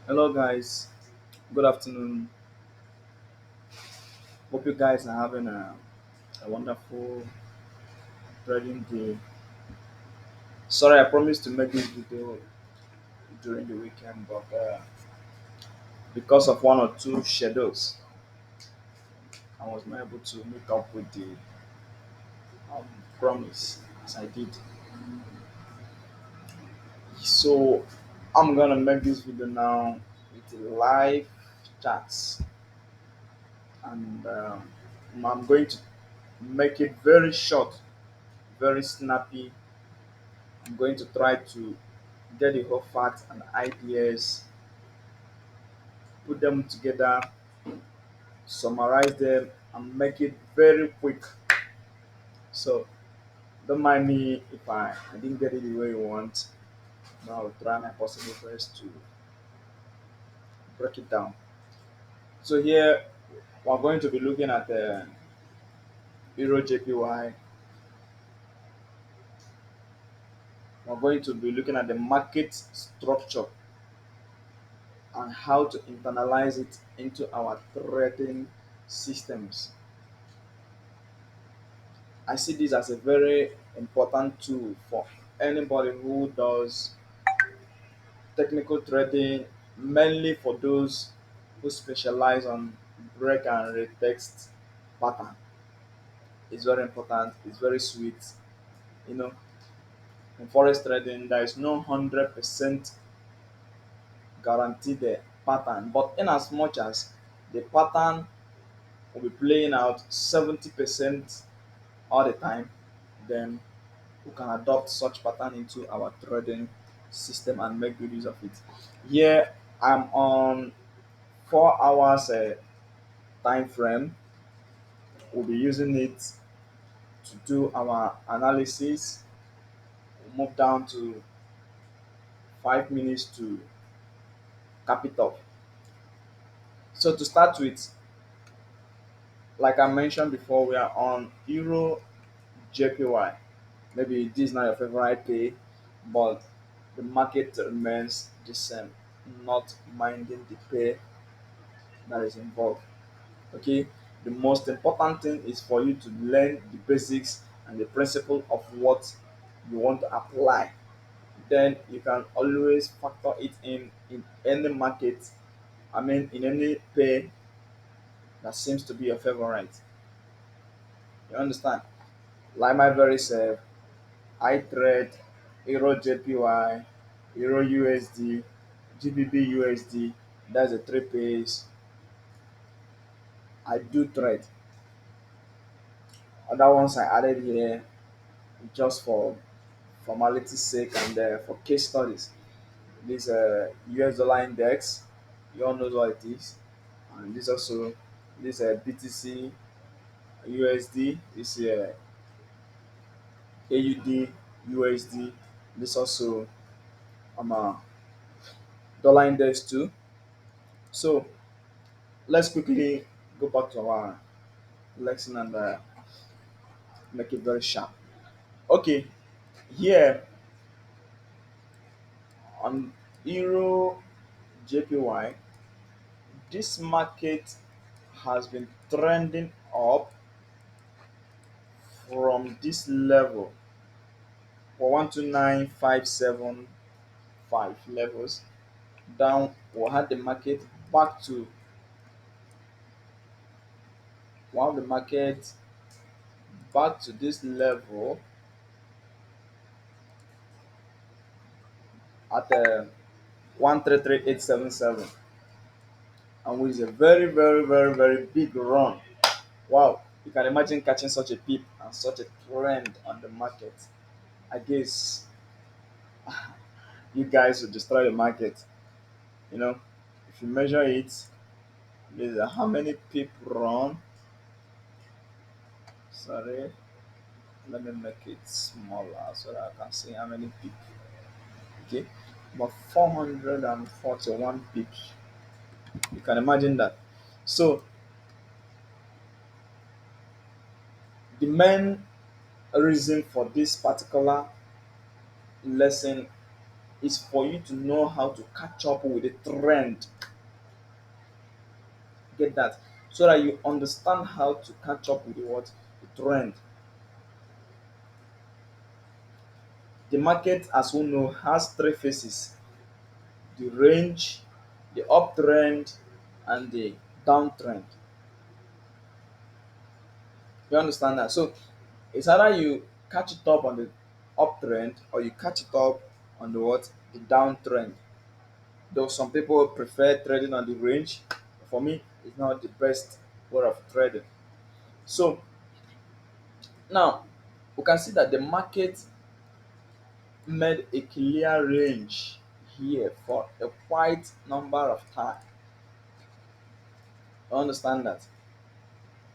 Hello, guys. Good afternoon. Hope you guys are having a wonderful trading day. Sorry, I promised to make this video during the weekend, but because of one or two schedules, I was not able to meet up with the um, promise as I did. So, I'm gonna make this video now with live chats, and I'm going to make it very short, very snappy. I'm going to try to get the whole facts and ideas, put them together, summarize them, and make it very quick. So don't mind me if I didn't get it the way you want. But I'll try my possible best to break it down. So here we're going to be looking at the Euro JPY. We're going to be looking at the market structure and how to internalize it into our trading systems. I see this as a very important tool for anybody who does technical trading, mainly for those who specialize on break and retext pattern. It's very important, it's very sweet. You know, in forex trading, there is no 100% guaranteed pattern, but in as much as the pattern will be playing out 70% all the time, then who can adopt such pattern into our trading system and make good use of it. Here I'm on 4 hours time frame. We'll be using it to do our analysis. We'll move down to 5 minutes to cap it off. So to start with, like I mentioned before, we are on Euro JPY. Maybe this is not your favorite pay, but the market remains the same, not minding the pay that is involved. Okay, the most important thing is for you to learn the basics and the principle of what you want to apply. Then you can always factor it in any market, I mean in any pay that seems to be your favorite. You understand? Like my very self, I trade Euro JPY, Euro USD, GBP USD. That's the three pays I do trade. Other ones I added here just for formality's sake and for case studies. This US dollar index, you all know what it is. And this also, this BTC USD, this AUD USD, this also a dollar index too. So let's quickly go back to our lesson and make it very sharp. Okay, here on Euro JPY, this market has been trending up from this level for 129,575 levels down. We had the market back to one of the market back to this level at 133877, and with a very big run. Wow, you can imagine catching such a peak and such a trend on the market. I guess you guys will destroy the market. You know, if you measure it, there's how many people run. Sorry, let me make it smaller so that I can see how many people. Okay, about 441 pips. You can imagine that. So the main reason for this particular lesson is for you to know how to catch up with the trend. Get that? So that you understand how to catch up with the what? The trend. The market, as we know, has three phases: the range, the uptrend, and the downtrend. You understand that? So it's either you catch it up on the uptrend or you catch it up on the what? The downtrend. Though some people prefer trading on the range, for me, it's not the best way of trading. So now we can see that the market made a clear range here for a quite number of time. You understand that?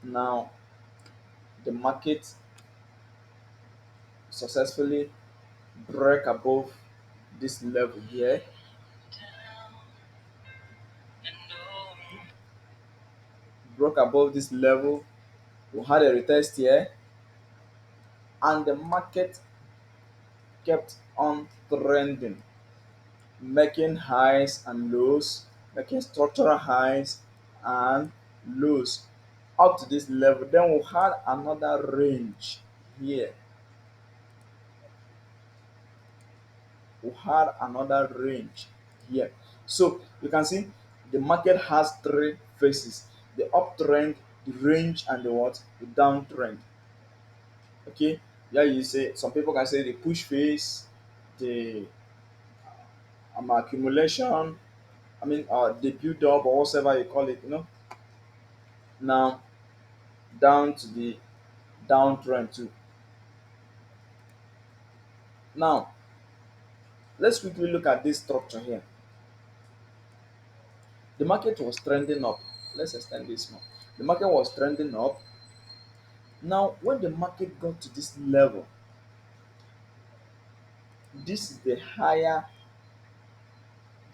Now the market successfully break above this level here, broke above this level. We had a retest here, and the market kept on trending, making highs and lows, making structural highs and lows up to this level. Then we had another range here. We had another range here. So you can see the market has three phases: the uptrend, the range, and the what? The downtrend. Okay. Yeah, you say some people can say the push phase, the accumulation, the build up or whatever you call it, now down to the downtrend too. Now let's quickly look at this structure here. The market was trending up. Let's extend this more. The market was trending up. Now when the market got to this level, this is the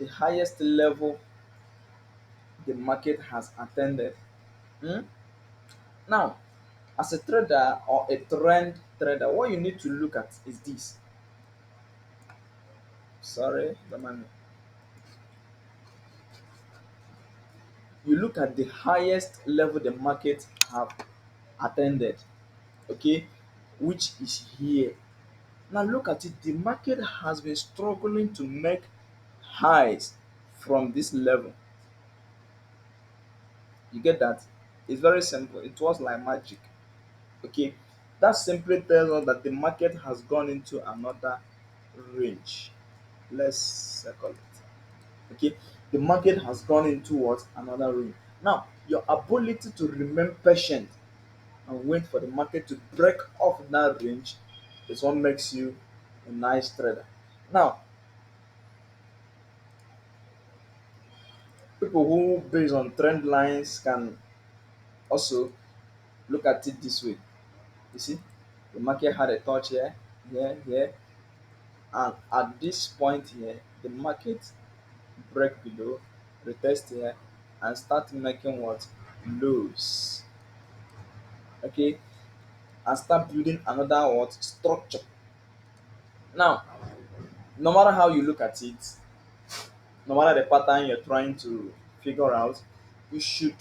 highest level the market has attended. Hmm? Now, as a trader or a trend trader, what you need to look at is this. Sorry, the man. You look at the highest level the market have attended, okay, which is here. Now look at it. The market has been struggling to make highs from this level. You get that? It's very simple. It was like magic. Okay, that simply tells us that the market has gone into another range. Let's circle it. Okay, the market has gone into what? Another range. Now your ability to remain patient and wait for the market to break off that range is what makes you a nice trader. Now, people who based on trend lines can also look at it this way. You see, the market had a touch here, here, and at this point here, the market break below, retest here, and start making what? Lows. Okay, and start building another what? Structure. Now, no matter how you look at it, no matter the pattern you're trying to figure out, you should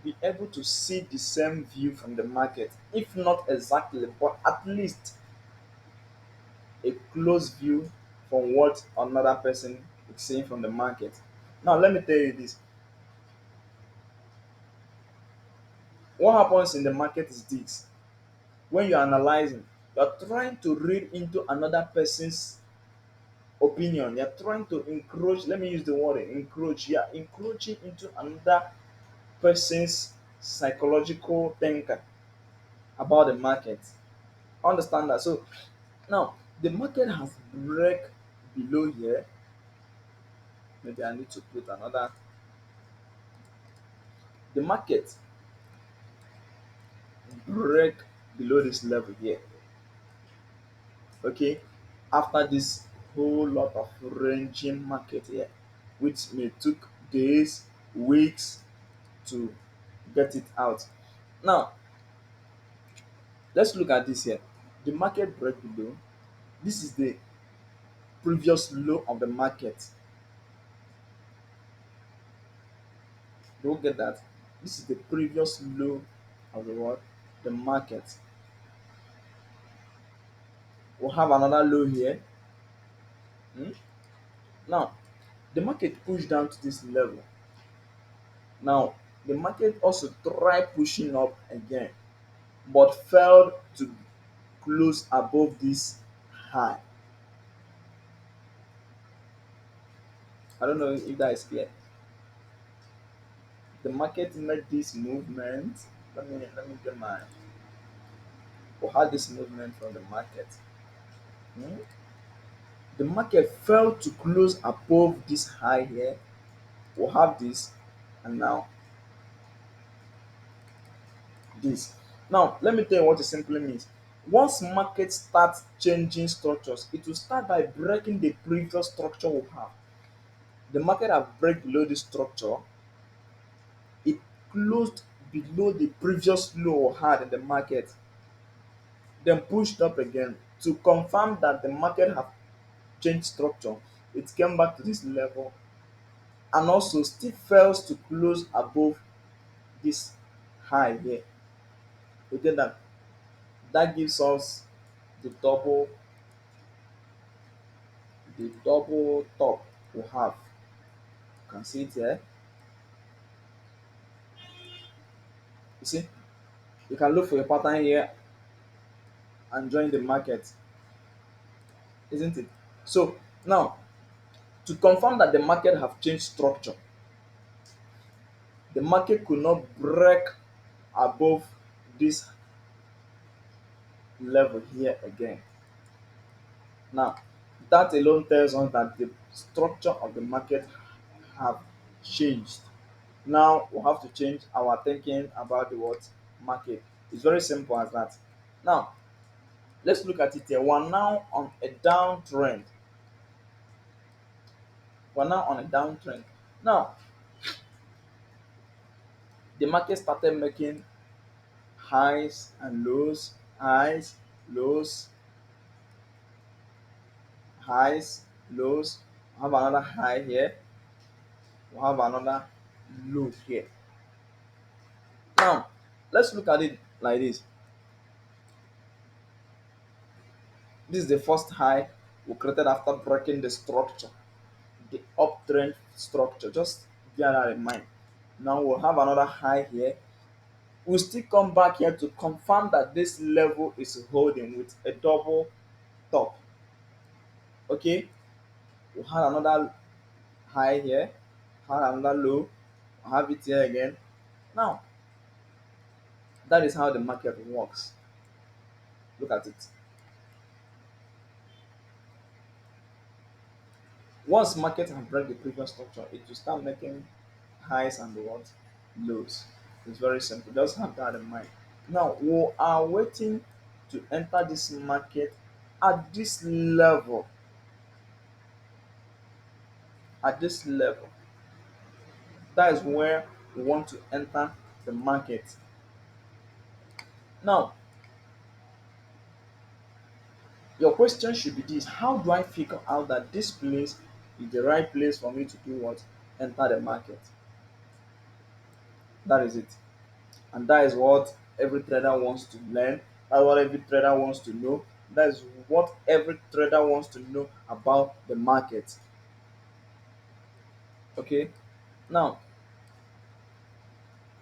be able to see the same view from the market, if not exactly, but at least a close view from what another person is seeing from the market. Now, let me tell you this: what happens in the market is this. When you're analyzing, you're trying to read into another person's opinion. You're trying to encroach, let me use the word encroach. You're encroaching into another person's psychological thinker about the market. Understand that? So now the market has break below here. Maybe I need to put another. The market break below this level here. Okay, after this whole lot of ranging market here, which may took days, weeks to get it out. Now let's look at this here. The market break below. This is the previous low of the market. Don't get that. This is the previous low of the what? The market. We'll have another low here. Hmm? Now, the market pushed down to this level. Now, the market also tried pushing up again, but failed to close above this high. I don't know if that is clear. The market made this movement. Let me get my or had this movement from the market. Hmm? The market failed to close above this high here. We'll have this, and now this. Now, let me tell you what it simply means. Once market starts changing structures, it will start by breaking the previous structure we have. The market have break below this structure. It closed below the previous low we had in the market, then pushed up again to confirm that the market have changed structure. It came back to this level and also still fails to close above this high here. We get that. That gives us the double top we have. You can see it here. You see, you can look for a pattern here and join the market, isn't it? So now, to confirm that the market have changed structure, the market could not break above this level here again. Now, that alone tells us that the structure of the market have changed. Now we have to change our thinking about the what market. It's very simple as that. Now let's look at it here. We're now on a downtrend. We're now on a downtrend. Now the market started making highs and lows, highs, lows, highs, lows. We have another high here. We have another low here. Now let's look at it like this. This is the first high we created after breaking the structure, the uptrend structure. Just bear that in mind. Now we'll have another high here. We'll still come back here to confirm that this level is holding with a double top. Okay, we'll have another high here, have another low, have it here again. Now that is how the market works. Look at it. Once market has break the previous structure, it will start making highs and what lows. It's very simple. Just have that in mind. Now we are waiting to enter this market at this level. At this level, that is where we want to enter the market. Now, your question should be this: how do I figure out that this place is the right place for me to do what? Enter the market. That is it. And that is what every trader wants to learn. That's what every trader wants to know. That is what every trader wants to know about the market. Okay. Now,